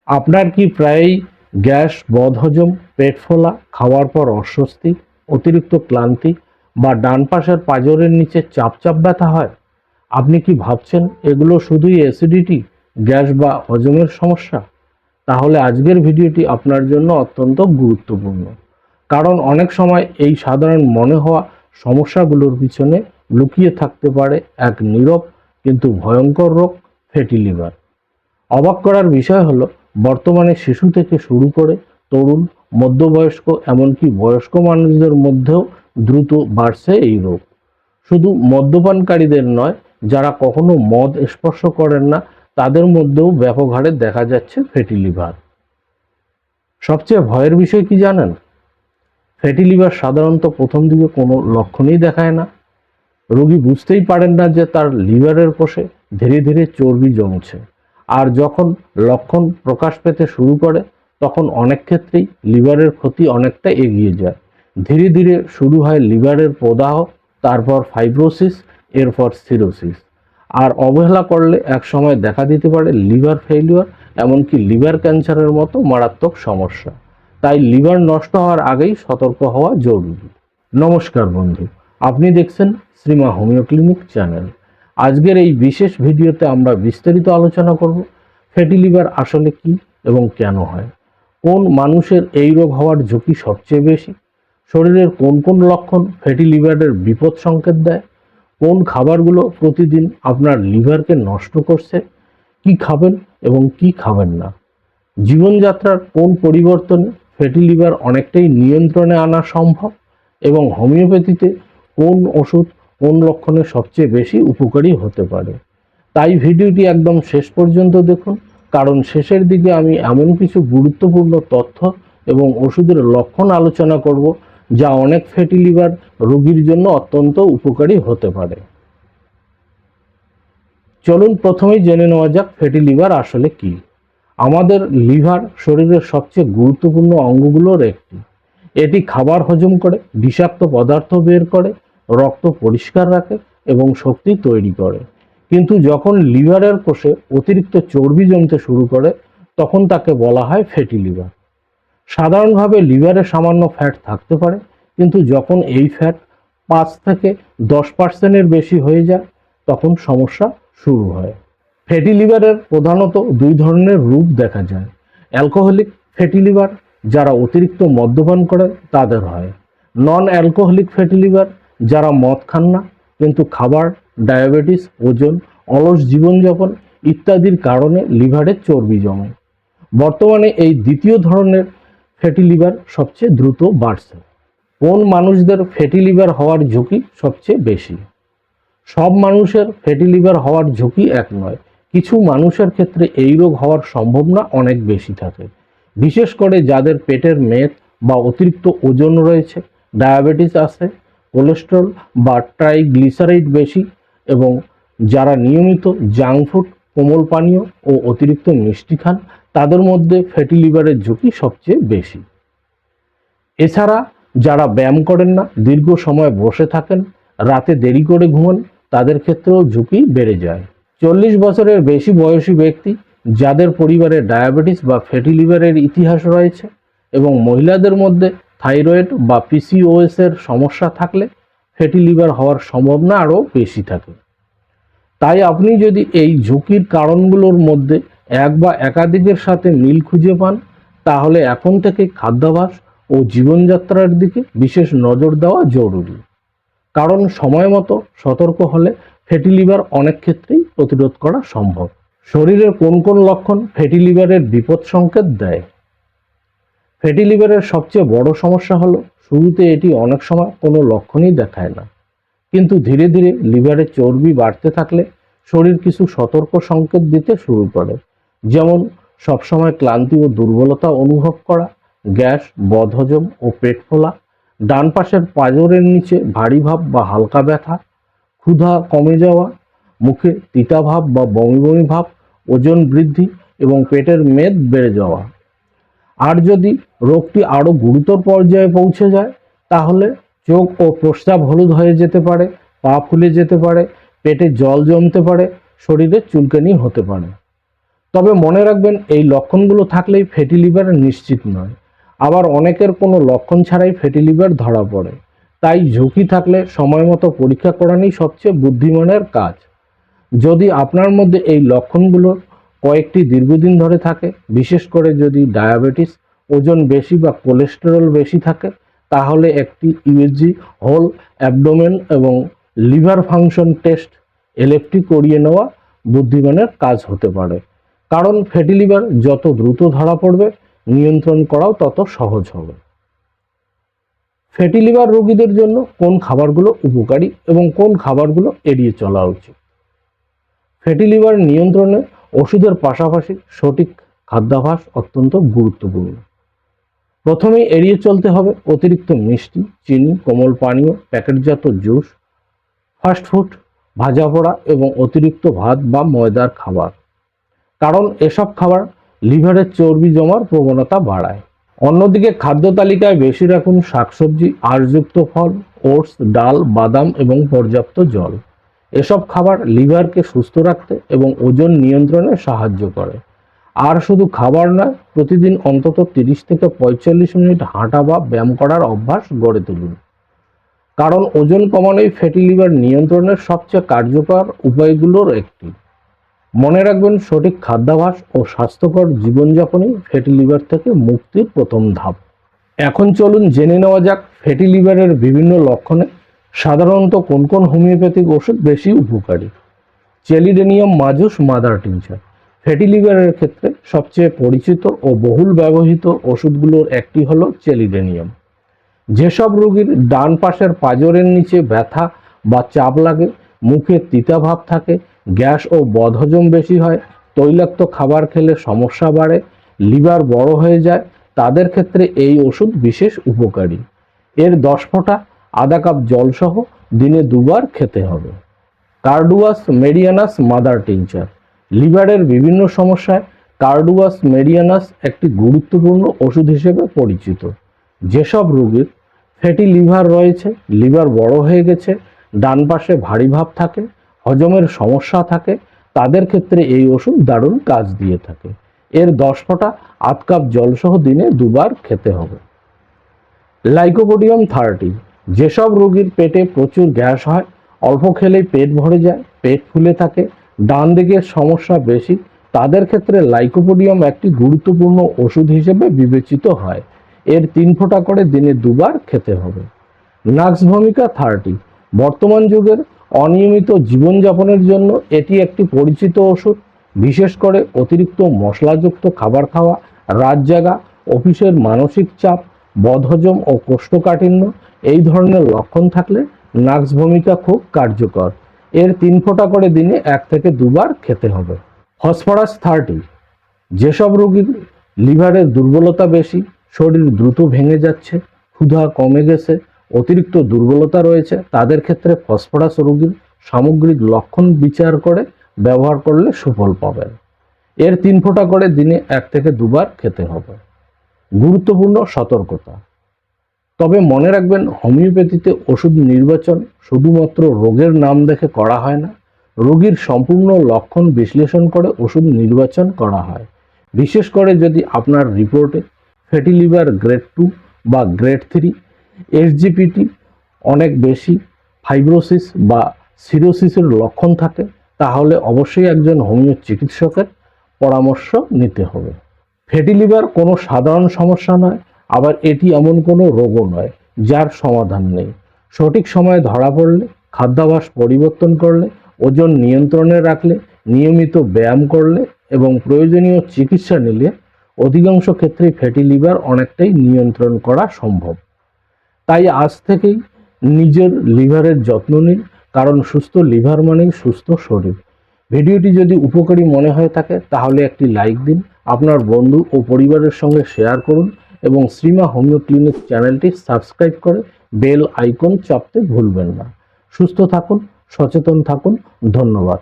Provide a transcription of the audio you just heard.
আপনার কি প্রায়ই গ্যাস, বদহজম, পেট ফোলা, খাওয়ার পর অস্বস্তি, অতিরিক্ত ক্লান্তি বা ডান পাশের পাঁজরের নিচে চাপ চাপ ব্যথা হয়? আপনি কি ভাবছেন এগুলো শুধুই অ্যাসিডিটি, গ্যাস বা হজমের সমস্যা? তাহলে আজকের ভিডিওটি আপনার জন্য অত্যন্ত গুরুত্বপূর্ণ। কারণ অনেক সময় এই সাধারণ মনে হওয়া সমস্যাগুলোর পিছনে লুকিয়ে থাকতে পারে এক নীরব কিন্তু ভয়ঙ্কর রোগ, ফ্যাটি লিভার। অবাক করার বিষয় হলো, বর্তমানে শিশু থেকে শুরু করে তরুণ, মধ্যবয়স্ক এমনকি বয়স্ক মানুষদের মধ্যেও দ্রুত বাড়ছে এই রোগ। শুধু মদ্যপানকারীদের নয়, যারা কখনো মদ স্পর্শ করেন না তাদের মধ্যেও ব্যাপক হারে দেখা যাচ্ছে ফ্যাটি লিভার। সবচেয়ে ভয়ের বিষয় কি জানেন? ফ্যাটি লিভার সাধারণত প্রথম দিকে কোনো লক্ষণই দেখায় না। রোগী বুঝতেই পারেন না যে তার লিভারের কোষে ধীরে ধীরে চর্বি জমছে। আর যখন লক্ষণ প্রকাশ পেতে শুরু করে, তখন অনেক ক্ষেত্রেই লিভারের ক্ষতি অনেকটা এগিয়ে যায়। ধীরে ধীরে শুরু হয় লিভারের প্রদাহ, তারপর ফাইব্রোসিস, এরপর সিরোসিস। আর অবহেলা করলে একসময় দেখা দিতে পারে লিভার ফেলিওর, এমনকি লিভার ক্যান্সারের মতো মারাত্মক সমস্যা। তাই লিভার নষ্ট হওয়ার আগেই সতর্ক হওয়া জরুরি। নমস্কার বন্ধু, আপনি দেখছেন শ্রীমা হোমিও ক্লিনিক চ্যানেল। আজকের এই বিশেষ ভিডিওতে আমরা বিস্তারিত আলোচনা করব ফ্যাটি লিভার আসলে কি এবং কেন হয়, কোন মানুষের এই রোগ হওয়ার ঝুঁকি সবচেয়ে বেশি, শরীরের কোন কোন লক্ষণ ফ্যাটি লিভারের বিপদ সংকেত দেয়, কোন খাবারগুলো প্রতিদিন আপনার লিভারকে নষ্ট করছে, কি খাবেন এবং কি খাবেন না, জীবনযাত্রার কোন পরিবর্তনে ফ্যাটি লিভার অনেকটাই নিয়ন্ত্রণে আনা সম্ভব, এবং হোমিওপ্যাথিতে কোন ওষুধ কোন লক্ষণে সবচেয়ে বেশি উপকারী হতে পারে। তাই ভিডিওটি একদম শেষ পর্যন্ত দেখুন, কারণ শেষের দিকে আমি এমন কিছু গুরুত্বপূর্ণ তথ্য এবং ওষুধের লক্ষণ আলোচনা করব যা অনেক ফ্যাটি লিভার রোগীর জন্য অত্যন্ত উপকারী হতে পারে। চলুন প্রথমেই জেনে নেওয়া যাক ফ্যাটি লিভার আসলে কি। আমাদের লিভার শরীরের সবচেয়ে গুরুত্বপূর্ণ অঙ্গগুলোর একটি। এটি খাবার হজম করে, বিষাক্ত পদার্থ বের করে, রক্ত পরিষ্কার রাখে এবং শক্তি তৈরি করে। কিন্তু যখন লিভারের কোষে অতিরিক্ত চর্বি জমতে শুরু করে, তখন তাকে বলা হয় ফ্যাটি লিভার। সাধারণভাবে লিভারে সামান্য ফ্যাট থাকতে পারে, কিন্তু যখন এই ফ্যাট 5 থেকে 10% বেশি হয়ে যায়, তখন সমস্যা শুরু হয়। ফ্যাটি লিভারের প্রধানত দুই ধরনের রূপ দেখা যায়। অ্যালকোহলিক ফ্যাটি লিভার, যারা অতিরিক্ত মদ্যপান করে তাদের হয়। নন অ্যালকোহলিক ফ্যাটি লিভার, যারা মদ খান না কিন্তু খাবার, ডায়াবেটিস, ওজন, অলস জীবনযাপন ইত্যাদির কারণে লিভারে চর্বি জমে। বর্তমানে এই দ্বিতীয় ধরনের ফ্যাটি লিভার সবচেয়ে দ্রুত বাড়ছে। কোন মানুষদের ফ্যাটি লিভার হওয়ার ঝুঁকি সবচেয়ে বেশি? সব মানুষের ফ্যাটি লিভার হওয়ার ঝুঁকি এক নয়। কিছু মানুষের ক্ষেত্রে এই রোগ হওয়ার সম্ভাবনা অনেক বেশি থাকে, বিশেষ করে যাদের পেটের মেদ বা অতিরিক্ত ওজন রয়েছে, ডায়াবেটিস আছে, কোলেস্টেরল বা ট্রাইগ্লিসারাইড বেশি, এবং যারা নিয়মিত জাঙ্ক ফুড, কোমল পানীয় ও অতিরিক্ত মিষ্টি খান, তাদের মধ্যে ফ্যাটি লিভারের ঝুঁকি সবচেয়ে বেশি। এছাড়া যারা ব্যায়াম করেন না, দীর্ঘ সময় বসে থাকেন, রাতে দেরি করে ঘুমান, তাদের ক্ষেত্রেও ঝুঁকি বেড়ে যায়। 40 বছরের বেশি বয়সী ব্যক্তি, যাদের পরিবারে ডায়াবেটিস বা ফ্যাটি লিভারের ইতিহাস রয়েছে, এবং মহিলাদের মধ্যে থাইরয়েড বা পিসিওএস এর সমস্যা থাকলে ফ্যাটি লিভার হওয়ার সম্ভাবনা আরও বেশি থাকে। তাই আপনি যদি এই ঝুঁকির কারণগুলোর মধ্যে এক বা একাধিকের সাথে মিল খুঁজে পান, তাহলে এখন থেকে খাদ্যাভ্যাস ও জীবনযাত্রার দিকে বিশেষ নজর দেওয়া জরুরি। কারণ সময় মতো সতর্ক হলে ফ্যাটি লিভার অনেক ক্ষেত্রেই প্রতিরোধ করা সম্ভব। শরীরের কোন কোন লক্ষণ ফ্যাটি লিভারের বিপদ সংকেত দেয়? ফ্যাটি লিভারের সবচেয়ে বড় সমস্যা হলো, শুরুতে এটি অনেক সময় কোনো লক্ষণই দেখায় না, কিন্তু ধীরে ধীরে লিভারে চর্বি বাড়তে থাকলে শরীর কিছু সতর্ক সংকেত দিতে শুরু করে। যেমন সবসময় ক্লান্তি ও দুর্বলতা অনুভব করা, গ্যাস, বদহজম ও পেট ফোলা, ডান পাশের পাঁজরের নিচে ভারী ভাব বা হালকা ব্যথা, ক্ষুধা কমে যাওয়া, মুখে তিতা ভাব বা বমি বমি ভাব, ওজন বৃদ্ধি এবং পেটের মেদ বেড়ে যাওয়া। আর যদি রোগটি আরও গুরুতর পর্যায়ে পৌঁছে যায়, তাহলে চোখ ও প্রস্রাব হলুদ হয়ে যেতে পারে, পা ফুলে যেতে পারে, পেটে জল জমতে পারে, শরীরে চুলকানি হতে পারে। তবে মনে রাখবেন এই লক্ষণগুলো থাকলেই ফ্যাটি লিভার নিশ্চিত নয়। আবার অনেকের কোনো লক্ষণ ছাড়াই ফ্যাটি লিভার ধরা পড়ে। তাই ঝুঁকি থাকলে সময় মতো পরীক্ষা করানোই সবচেয়ে বুদ্ধিমানের কাজ। যদি আপনার মধ্যে এই লক্ষণগুলো কয়েকটি দীর্ঘদিন ধরে থাকে, বিশেষ করে যদি ডায়াবেটিস, ওজন বেশি বা কোলেস্টেরল বেশি থাকে, তাহলে একটি ইউএসজি, হোল অ্যাবডোমেন এবং লিভার ফাংশন টেস্ট এলএফটি করিয়ে নেওয়া বুদ্ধিমানের কাজ হতে পারে। কারণ ফ্যাটি লিভার যত দ্রুত ধরা পড়বে, নিয়ন্ত্রণ করাও তত সহজ হবে। ফ্যাটি লিভার রোগীদের জন্য কোন খাবারগুলো উপকারী এবং কোন খাবারগুলো এড়িয়ে চলা উচিত? ফ্যাটি লিভার নিয়ন্ত্রণে ওষুধের পাশাপাশি সঠিক খাদ্যাভ্যাস অত্যন্ত গুরুত্বপূর্ণ। প্রথমেই এড়িয়ে চলতে হবে অতিরিক্ত মিষ্টি, চিনি, কোমল পানীয়, প্যাকেটজাত জুস, ফাস্টফুড, ভাজা পোড়া এবং অতিরিক্ত ভাত বা ময়দার খাবার। কারণ এসব খাবার লিভারে চর্বি জমার প্রবণতা বাড়ায়। অন্যদিকে খাদ্য তালিকায় বেশি রাখুন শাকসবজি, আঁশযুক্ত ফল, ওটস, ডাল, বাদাম এবং পর্যাপ্ত জল। এসব খাবার লিভারকে সুস্থ রাখতে এবং ওজন নিয়ন্ত্রণে সাহায্য করে। আর শুধু খাবার নয়, প্রতিদিন অন্তত 30 থেকে 45 মিনিট হাঁটা বা ব্যায়াম করার অভ্যাস গড়ে তুলুন। কারণ ওজন কমানোই ফ্যাটি লিভার নিয়ন্ত্রণের সবচেয়ে কার্যকর উপায়গুলোর একটি। মনে রাখবেন, সঠিক খাদ্যাভ্যাস ও স্বাস্থ্যকর জীবনযাপনই ফ্যাটি লিভার থেকে মুক্তির প্রথম ধাপ। এখন চলুন জেনে নেওয়া যাক ফ্যাটি লিভারের বিভিন্ন লক্ষণে সাধারণত কোন কোন হোমিওপ্যাথিক ওষুধ বেশি উপকারী। Chelidonium majus mother tincture fatty লিভারের ক্ষেত্রে সবচেয়ে পরিচিত ও বহুল ব্যবহৃত ওষুধগুলোর একটি হলো চেলিডোনিয়াম। যেসব রোগীর ডান পাশের পাঁজরের নিচে ব্যথা বা চাপ লাগে, মুখে তিতা ভাব থাকে, গ্যাস ও বদহজম বেশি হয়, তৈলাক্ত খাবার খেলে সমস্যা বাড়ে, লিভার বড় হয়ে যায়, তাদের ক্ষেত্রে এই ওষুধ বিশেষ উপকারী। এর 10 ফোঁটা আধা কাপ জলসহ দিনে 2 বার খেতে হবে। কার্ডুয়াস মেডিয়ানাস মাদার টিনচার লিভারের বিভিন্ন সমস্যায় কার্ডুয়াস মেডিয়ানাস একটি গুরুত্বপূর্ণ ওষুধ হিসেবে পরিচিত। যেসব রোগীর ফ্যাটি লিভার রয়েছে, লিভার বড় হয়ে গেছে, ডান পাশে ভারী ভাব থাকে, হজমের সমস্যা থাকে, তাদের ক্ষেত্রে এই ওষুধ দারুণ কাজ দিয়ে থাকে। এর 10 ফোঁটা আধ কাপ জলসহ দিনে 2 বার খেতে হবে। লাইকোপোডিয়াম 30 যেসব রোগীর পেটে প্রচুর গ্যাস হয়, অল্প খেলেই পেট ভরে যায়, পেট ফুলে থাকে, ডান দিকের সমস্যা বেশি, তাদের ক্ষেত্রে লাইকোপোডিয়াম একটি গুরুত্বপূর্ণ ওষুধ হিসেবে বিবেচিত হয়। এর 3 ফোঁটা করে দিনে 2 বার খেতে হবে। নাক্সভমিকা 30 বর্তমান যুগের অনিয়মিত জীবনযাপনের জন্য এটি একটি পরিচিত ওষুধ। বিশেষ করে অতিরিক্ত মশলাযুক্ত খাবার খাওয়া, রাত জাগা, অফিসের মানসিক চাপ, বদহজম ও কোষ্ঠকাঠিন্য এই ধরনের লক্ষণ থাকলে নাক্সভমিকা খুব কার্যকর। এর 3 ফোঁটা করে দিনে 1 থেকে 2 বার খেতে হবে। ফসফরাস 30 যেসব রোগীর লিভারের দুর্বলতা বেশি, শরীর দ্রুত ভেঙে যাচ্ছে, ক্ষুধা কমে গেছে, অতিরিক্ত দুর্বলতা রয়েছে, তাদের ক্ষেত্রে ফসফরাস রোগীর সামগ্রিক লক্ষণ বিচার করে ব্যবহার করলে সুফল পাবেন। এর 3 ফোঁটা করে দিনে 1 থেকে 2 বার খেতে হবে। গুরুত্বপূর্ণ সতর্কতা। তবে মনে রাখবেন, হোমিওপ্যাথিতে ওষুধ নির্বাচন শুধুমাত্র রোগের নাম দেখে করা হয় না, রোগীর সম্পূর্ণ লক্ষণ বিশ্লেষণ করে ওষুধ নির্বাচন করা হয়। বিশেষ করে যদি আপনার রিপোর্টে ফ্যাটি লিভার গ্রেড 2 বা গ্রেড 3, এসজিপিটি অনেক বেশি, ফাইব্রোসিস বা সিরোসিসের লক্ষণ থাকে, তাহলে অবশ্যই একজন হোমিও চিকিৎসকের পরামর্শ নিতে হবে। ফ্যাটি লিভার কোনো সাধারণ সমস্যা নয়, আবার এটি এমন কোনো রোগও নয় যার সমাধান নেই। সঠিক সময়ে ধরা পড়লে, খাদ্যাভ্যাস পরিবর্তন করলে, ওজন নিয়ন্ত্রণে রাখলে, নিয়মিত ব্যায়াম করলে এবং প্রয়োজনীয় চিকিৎসা নিলে অধিকাংশ ক্ষেত্রেই ফ্যাটি লিভার অনেকটাই নিয়ন্ত্রণ করা সম্ভব। তাই আজ থেকেই নিজের লিভারের যত্ন নিন, কারণ সুস্থ লিভার মানেই সুস্থ শরীর। ভিডিওটি যদি উপকারী মনে হয়ে থাকে তাহলে একটি লাইক দিন, আপনার বন্ধু ও পরিবারের সঙ্গে শেয়ার করুন এবং শ্রীমা হোমিও ক্লিনিক চ্যানেলটি সাবস্ক্রাইব করে বেল আইকন চাপতে ভুলবেন না। সুস্থ থাকুন, সচেতন থাকুন। ধন্যবাদ।